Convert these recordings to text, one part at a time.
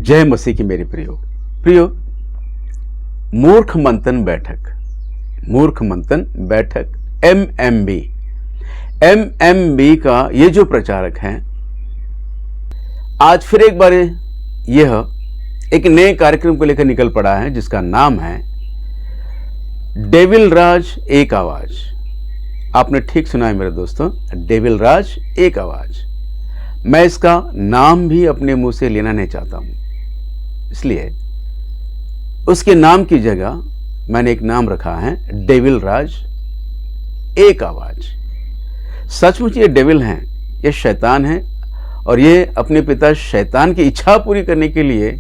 जय मसीह की मेरी प्रियो, मूर्ख मंथन बैठक एमएमबी का ये जो प्रचारक हैं, आज फिर एक बार यह एक नए कार्यक्रम को लेकर निकल पड़ा है जिसका नाम है डेविल राज एक आवाज। आपने ठीक सुना है मेरे दोस्तों, डेविल राज एक आवाज। मैं इसका नाम भी अपने मुंह से लेना नहीं चाहता हूं, इसलिए उसके नाम की जगह मैंने एक नाम रखा है डेविल राज एक आवाज। सचमुच ये डेविल हैं, ये शैतान है और ये अपने पिता शैतान की इच्छा पूरी करने के लिए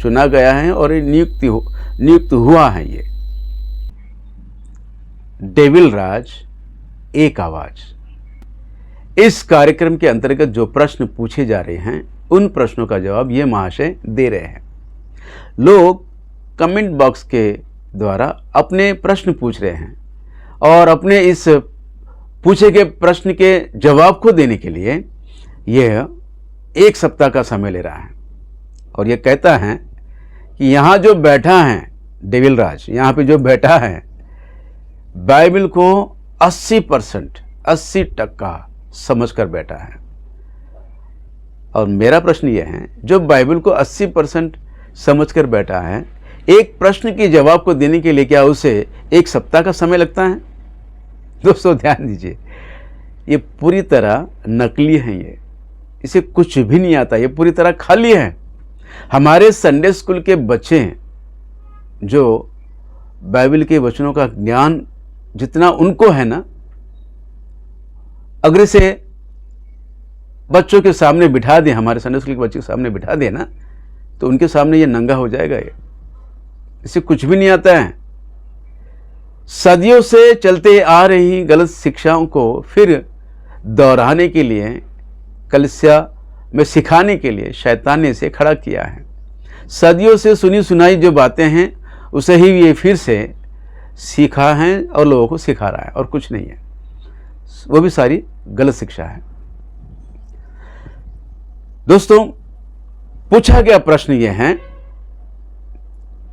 चुना गया है और नियुक्त हुआ है। ये डेविल राज एक आवाज। इस कार्यक्रम के अंतर्गत जो प्रश्न पूछे जा रहे हैं उन प्रश्नों का जवाब ये महाशय दे रहे हैं। लोग कमेंट बॉक्स के द्वारा अपने प्रश्न पूछ रहे हैं और अपने इस पूछे गए प्रश्न के जवाब को देने के लिए यह एक सप्ताह का समय ले रहा है और यह कहता है कि यहाँ जो बैठा है डेविल राज, यहाँ पे जो बैठा है बाइबल को 80% समझकर बैठा है। और मेरा प्रश्न यह है, जो बाइबल को 80% समझकर बैठा है, एक प्रश्न के जवाब को देने के लिए क्या उसे एक सप्ताह का समय लगता है? दोस्तों ध्यान दीजिए, ये पूरी तरह नकली है। ये इसे कुछ भी नहीं आता, ये पूरी तरह खाली है। हमारे संडे स्कूल के बच्चे जो बाइबल के वचनों का ज्ञान जितना उनको है ना, अगर इसे बच्चों के सामने बिठा दें, हमारे संडे स्कूल के बच्चों के सामने बिठा दें ना, तो उनके सामने ये नंगा हो जाएगा। ये इसे कुछ भी नहीं आता है। सदियों से चलते आ रही गलत शिक्षाओं को फिर दोहराने के लिए, कलीसिया में सिखाने के लिए शैतान ने इसे खड़ा किया है। सदियों से सुनी सुनाई जो बातें हैं उसे ही ये फिर से सीखा है और लोगों को सिखा रहा है और कुछ नहीं है, वो भी सारी गलत शिक्षा है। दोस्तों, पूछा गया प्रश्न यह है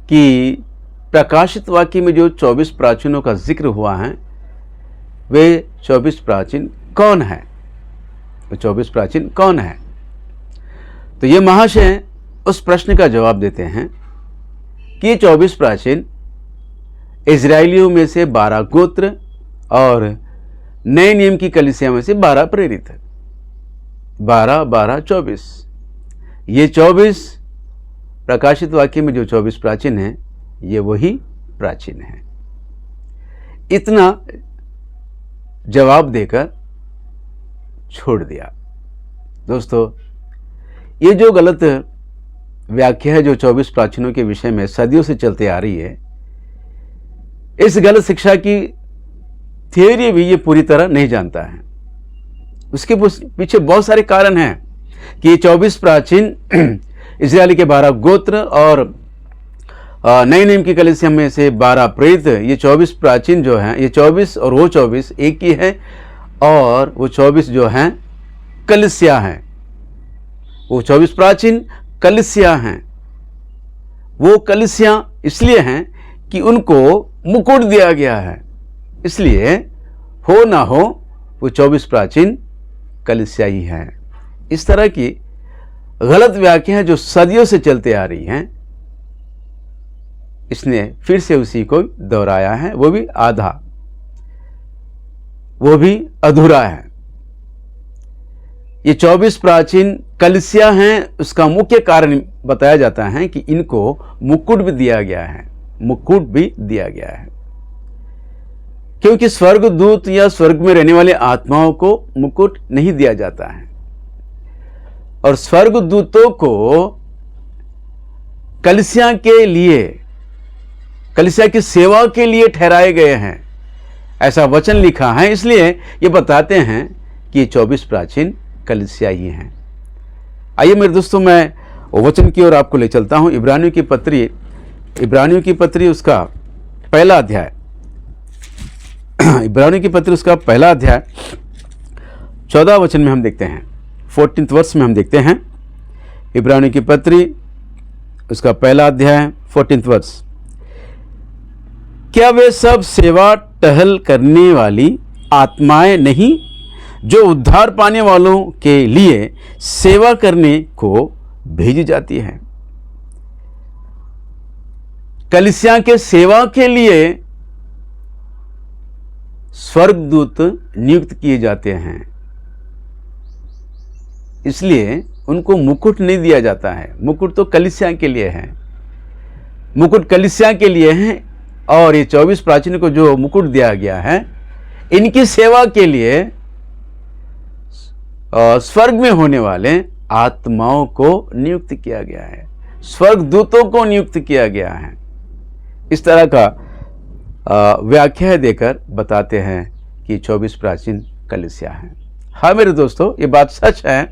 कि प्रकाशित वाक्य में जो 24 प्राचीनों का जिक्र हुआ है, वे 24 प्राचीन कौन है? वो 24 प्राचीन कौन है? तो ये महाशय उस प्रश्न का जवाब देते हैं कि ये 24 प्राचीन इजराइलियों में से 12 गोत्र और नए नियम की कलीसिया में से 12 प्रेरित है। 12, 12, 24। ये 24 प्रकाशित वाक्य में जो 24 प्राचीन हैं, ये वही प्राचीन हैं। इतना जवाब देकर छोड़ दिया। दोस्तों, ये जो गलत व्याख्या है जो 24 प्राचीनों के विषय में सदियों से चलते आ रही है, इस गलत शिक्षा की थियोरी भी ये पूरी तरह नहीं जानता है। उसके पीछे बहुत सारे कारण हैं कि ये 24 प्राचीन इजरायली के 12 गोत्र और नए नियम की कलीसिया में से 12 प्रेरित, ये 24 प्राचीन जो हैं, ये 24 और वो 24 एक ही है और वो 24 जो हैं कलीसिया हैं। वो 24 प्राचीन कलीसिया हैं। वो कलीसिया इसलिए हैं कि उनको मुकुट दिया गया है, इसलिए हो ना हो वो 24 प्राचीन कलीसिया ही हैं। इस तरह की गलत व्याख्या जो सदियों से चलते आ रही हैं, इसने फिर से उसी को दोहराया है, वो भी आधा, वो भी अधूरा है। ये 24 प्राचीन कलीसिया हैं, उसका मुख्य कारण बताया जाता है कि इनको मुकुट भी दिया गया है, मुकुट भी दिया गया है। क्योंकि स्वर्गदूत या स्वर्ग में रहने वाले आत्माओं को मुकुट नहीं दिया जाता है और स्वर्गदूतों को कलीसिया के लिए, कलीसिया की सेवा के लिए ठहराए गए हैं, ऐसा वचन लिखा है। इसलिए ये बताते हैं कि ये 24 प्राचीन कलीसिया ही हैं। आइए मेरे दोस्तों, मैं वचन की ओर आपको ले चलता हूं। इब्रानियों की पत्री उसका पहला अध्याय, इब्रानियों की पत्री उसका पहला अध्याय 14 वचन में हम देखते हैं, 14th वर्ष में हम देखते हैं। इब्रानियों की पत्री उसका पहला अध्याय 14th वर्ष। क्या वे सब सेवा टहल करने वाली आत्माएं नहीं जो उद्धार पाने वालों के लिए सेवा करने को भेजी जाती हैं? कलीसिया के सेवा के लिए स्वर्गदूत नियुक्त किए जाते हैं, इसलिए उनको मुकुट नहीं दिया जाता है। मुकुट तो कलीसिया के लिए है, मुकुट कलीसिया के लिए है। और ये 24 प्राचीन को जो मुकुट दिया गया है, इनकी सेवा के लिए स्वर्ग में होने वाले आत्माओं को नियुक्त किया गया है, स्वर्गदूतों को नियुक्त किया गया है। इस तरह का व्याख्या देकर बताते हैं कि 24 प्राचीन कलीसिया है। हाँ मेरे दोस्तों, ये बात सच है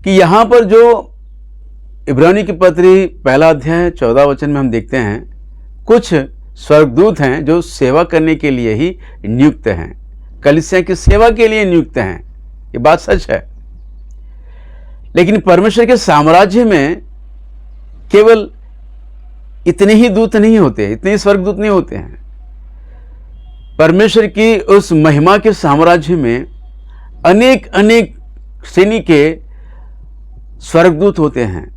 कि यहां पर जो इब्रानी की पत्री पहला अध्याय 14 वचन में हम देखते हैं, कुछ स्वर्गदूत हैं जो सेवा करने के लिए ही नियुक्त हैं, कलीसिया की सेवा के लिए नियुक्त हैं। ये बात सच है। लेकिन परमेश्वर के साम्राज्य में केवल इतने ही दूत नहीं होते, इतने ही स्वर्गदूत नहीं होते हैं। परमेश्वर की उस महिमा के साम्राज्य में अनेक अनेक श्रेणी के स्वर्गदूत होते हैं।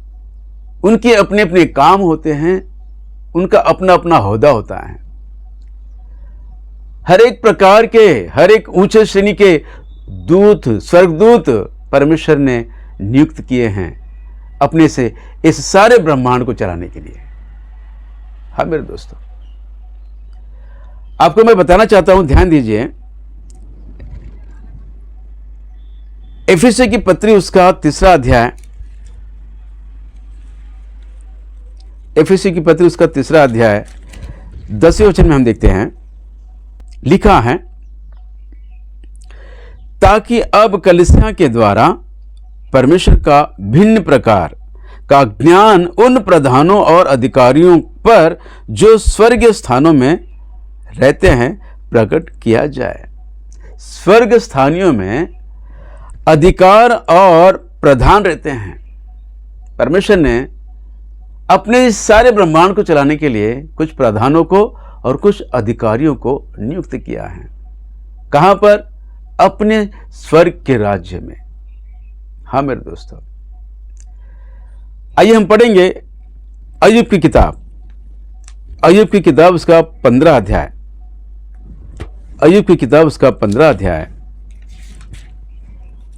उनके अपने अपने काम होते हैं, उनका अपना अपना ओहदा होता है। हर एक प्रकार के, हर एक ऊंचे श्रेणी के दूत, स्वर्गदूत परमेश्वर ने नियुक्त किए हैं अपने से इस सारे ब्रह्मांड को चलाने के लिए। हाँ मेरे दोस्तों, आपको मैं बताना चाहता हूं, ध्यान दीजिए। एफेसी की पत्री उसका 3रा अध्याय, एफेसी की पत्री उसका 3रा अध्याय 10वें वचन में हम देखते हैं, लिखा है, ताकि अब कलीसिया के द्वारा परमेश्वर का भिन्न प्रकार का ज्ञान उन प्रधानों और अधिकारियों पर जो स्वर्गीय स्थानों में रहते हैं प्रकट किया जाए। स्वर्ग स्थानियों में अधिकार और प्रधान रहते हैं। परमेश्वर ने अपने इस सारे ब्रह्मांड को चलाने के लिए कुछ प्रधानों को और कुछ अधिकारियों को नियुक्त किया है। कहां पर? अपने स्वर्ग के राज्य में। हाँ मेरे दोस्तों, आइए हम पढ़ेंगे अय्यूब की किताब, अय्यूब की किताब उसका 15 अध्याय, अय्यूब की किताब उसका 15 अध्याय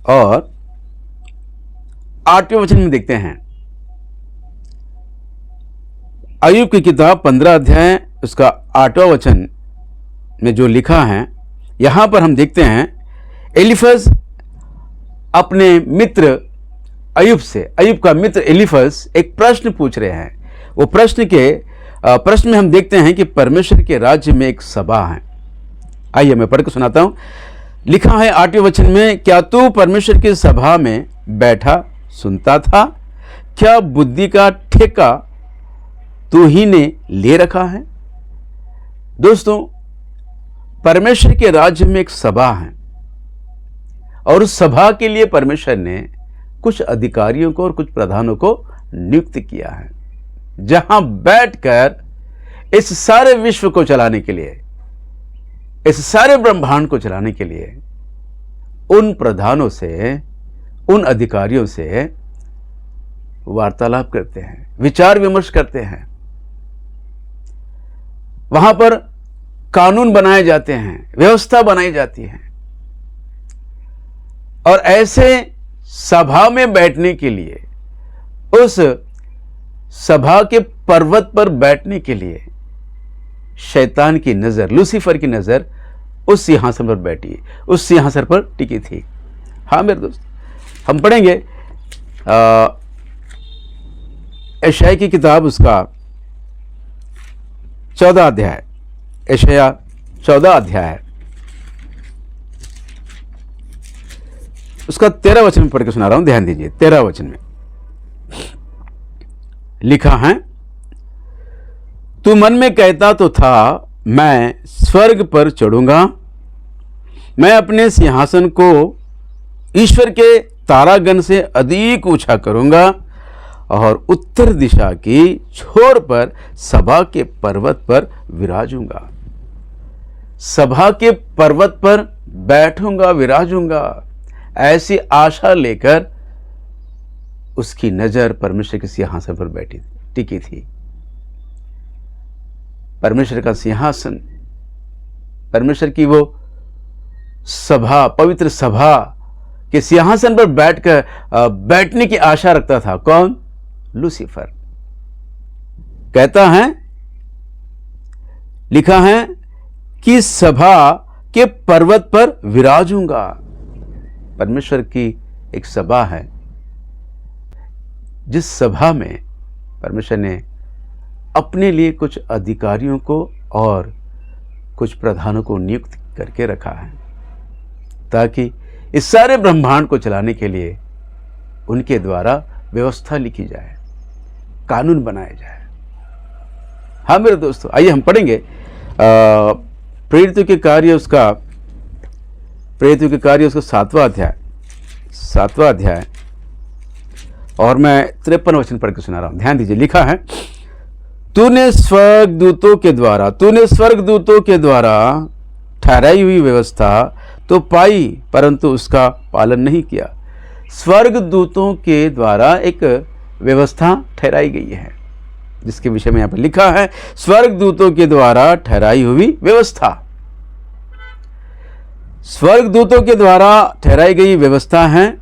और 8वें वचन में देखते हैं। अय्यूब की किताब 15 अध्याय उसका 8वां वचन में जो लिखा है, यहां पर हम देखते हैं एलीफज अपने मित्र अय्यूब से, अय्यूब का मित्र एलीफज एक प्रश्न पूछ रहे हैं। वो प्रश्न में हम देखते हैं कि परमेश्वर के राज्य में एक सभा है। आइए मैं पढ़ के सुनाता हूं। लिखा है 8वें वचन में, क्या तू परमेश्वर की सभा में बैठा सुनता था? क्या बुद्धि का ठेका तू ही ने ले रखा है? दोस्तों, परमेश्वर के राज्य में एक सभा है और उस सभा के लिए परमेश्वर ने कुछ अधिकारियों को और कुछ प्रधानों को नियुक्त किया है, जहां बैठकर इस सारे विश्व को चलाने के लिए, इस सारे ब्रह्मांड को चलाने के लिए उन प्रधानों से, उन अधिकारियों से वार्तालाप करते हैं, विचार विमर्श करते हैं। वहां पर कानून बनाए जाते हैं, व्यवस्था बनाई जाती है। और ऐसे सभा में बैठने के लिए, उस सभा के पर्वत पर बैठने के लिए शैतान की नजर, लूसीफर की नजर उस सिंहासन पर बैठी, उस सिंहासन पर टिकी थी। हाँ मेरे दोस्त, हम पढ़ेंगे यशायाह की किताब उसका 14 अध्याय, यशायाह 14 अध्याय उसका 13 वचन में पढ़ के सुना रहा हूं, ध्यान दीजिए। 13 वचन में लिखा है, तू मन में कहता तो था मैं स्वर्ग पर चढ़ूंगा, मैं अपने सिंहासन को ईश्वर के तारागण से अधिक ऊंचा करूंगा और उत्तर दिशा की छोर पर सभा के पर्वत पर विराजूंगा। सभा के पर्वत पर बैठूंगा, विराजूंगा, ऐसी आशा लेकर उसकी नजर परमेश्वर के सिंहासन पर बैठी टिकी थी। परमेश्वर का सिंहासन, परमेश्वर की वो सभा, पवित्र सभा के सिंहासन पर बैठने की आशा रखता था। कौन? लूसीफर। कहता है, लिखा है कि सभा के पर्वत पर विराजूंगा। परमेश्वर की एक सभा है, जिस सभा में परमेश्वर ने अपने लिए कुछ अधिकारियों को और कुछ प्रधानों को नियुक्त करके रखा है, ताकि इस सारे ब्रह्मांड को चलाने के लिए उनके द्वारा व्यवस्था लिखी जाए, कानून बनाया जाए। हाँ मेरे दोस्तों, आइए हम पढ़ेंगे प्रेरितों के कार्य उसका 7वां अध्याय और मैं 53 वचन पढ़ के सुना रहा हूं। ध्यान दीजिए, लिखा है, तूने स्वर्गदूतों के द्वारा ठहराई हुई व्यवस्था तो पाई, परंतु उसका पालन नहीं किया। स्वर्गदूतों के द्वारा एक व्यवस्था ठहराई गई है, जिसके विषय में यहां पर लिखा है, स्वर्गदूतों के द्वारा ठहराई हुई व्यवस्था। स्वर्गदूतों के द्वारा ठहराई गई व्यवस्था है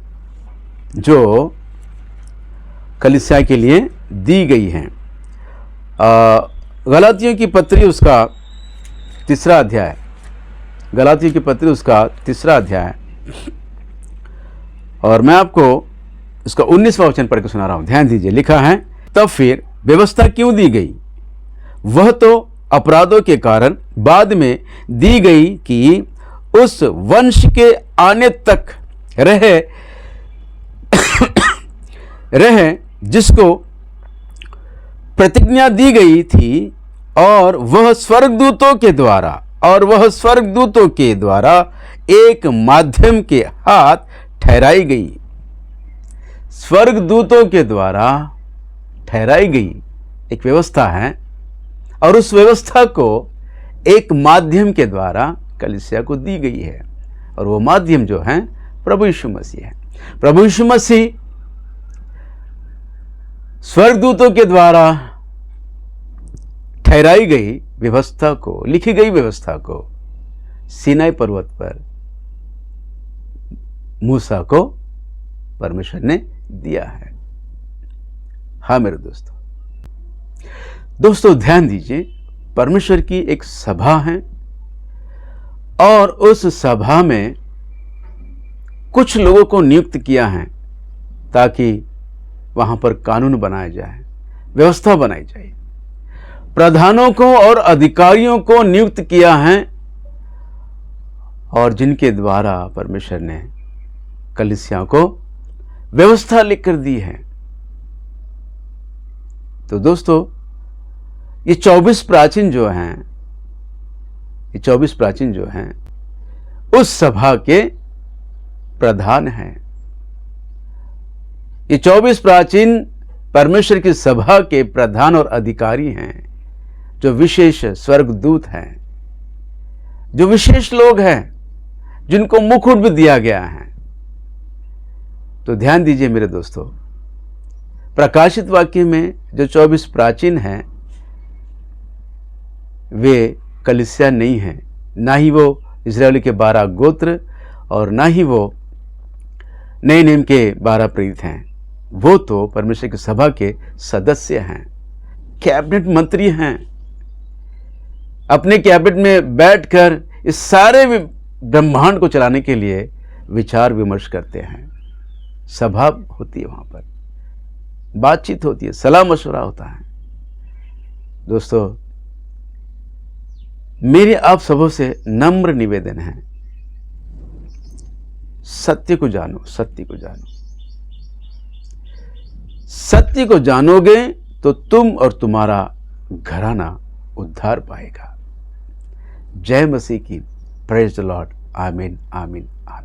जो कलीसिया के लिए दी गई है। गलातियों की पत्री उसका 3 अध्याय, गलातियों की पत्री उसका 3 अध्याय, और मैं आपको इसका 19वां वचन पढ़ के सुना रहा हूं। ध्यान दीजिए, लिखा है, तब फिर व्यवस्था क्यों दी गई? वह तो अपराधों के कारण बाद में दी गई कि उस वंश के आने तक रहे जिसको प्रतिज्ञा दी गई थी, और वह स्वर्गदूतों के द्वारा एक माध्यम के हाथ ठहराई गई। स्वर्गदूतों के द्वारा ठहराई गई एक व्यवस्था है, और उस व्यवस्था को एक माध्यम के द्वारा कलीसिया को दी गई है, और वो माध्यम जो है प्रभु यीशु मसीह है। प्रभु यीशु मसीह स्वर्गदूतों के द्वारा ठहराई गई व्यवस्था को, लिखी गई व्यवस्था को सीनाई पर्वत पर मूसा को परमेश्वर ने दिया है। हाँ मेरे दोस्तों ध्यान दीजिए, परमेश्वर की एक सभा है, और उस सभा में कुछ लोगों को नियुक्त किया है ताकि वहां पर कानून बनाया जाए, व्यवस्था बनाई जाए। प्रधानों को और अधिकारियों को नियुक्त किया है, और जिनके द्वारा परमेश्वर ने कलीसिया को व्यवस्था लिखकर दी है। तो दोस्तों, ये 24 प्राचीन जो हैं उस सभा के प्रधान हैं। ये 24 प्राचीन परमेश्वर की सभा के प्रधान और अधिकारी हैं, जो विशेष स्वर्गदूत हैं, जो विशेष लोग हैं, जिनको मुकुट भी दिया गया है। तो ध्यान दीजिए मेरे दोस्तों, प्रकाशित वाक्य में जो 24 प्राचीन हैं, वे कलीसिया नहीं है, ना ही वो इस्राएल के 12 गोत्र, और ना ही वो नए नियम के 12 प्रेरित हैं। वो तो परमेश्वर की सभा के सदस्य हैं, कैबिनेट मंत्री हैं। अपने कैबिनेट में बैठकर इस सारे ब्रह्मांड को चलाने के लिए विचार विमर्श करते हैं। सभा होती है, वहां पर बातचीत होती है, सलाह मशवरा होता है। दोस्तों, मेरे आप सबों से नम्र निवेदन है, सत्य को जानो, सत्य को जानो। सत्य को जानोगे तो तुम और तुम्हारा घराना उद्धार पाएगा। जय मसीह की। Praise the Lord. आमीन, आमीन, आमीन।